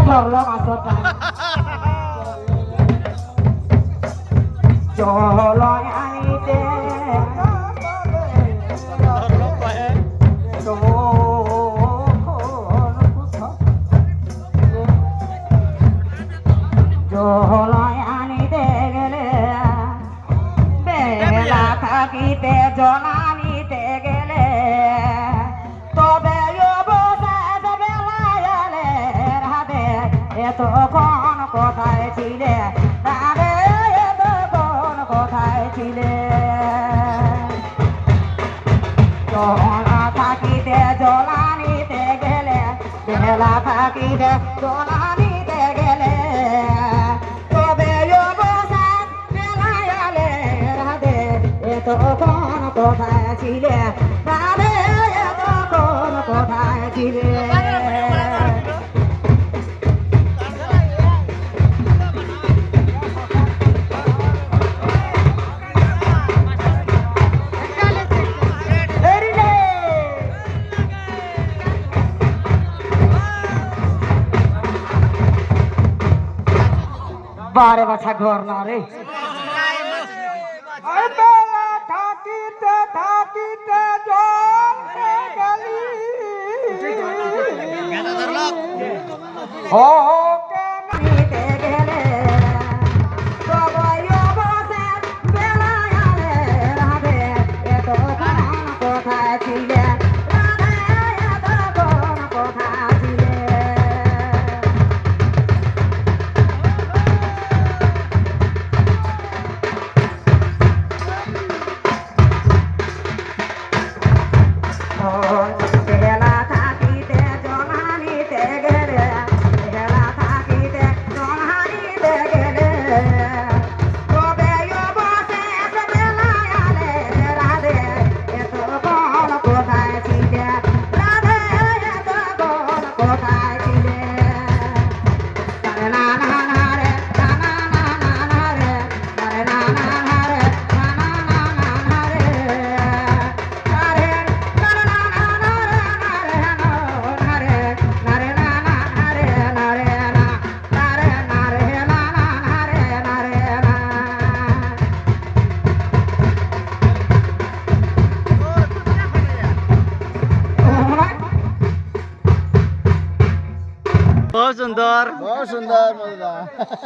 ধরলো মাছটা জল আনিতে জল আনিতে গেলে বেলা থাকিতে জল আনিতে গেলে তবে এতক্ষণ কোথায় ছিলে তারে এতক্ষণ কোথায় ছিলে জলা থাকিতে জলানিতে গেলে বেলা থাকিতে জলানিতে গেলে তবে অবসান বেলায় আলে রাধে এতক্ষণ কোথায় ছিলে তারে এতক্ষণ কোথায় ছিলে বারে বাছা ঘর না রে থাকিতে থাকিতে কোথায় ছিলে बहुत सुंदर मजेदार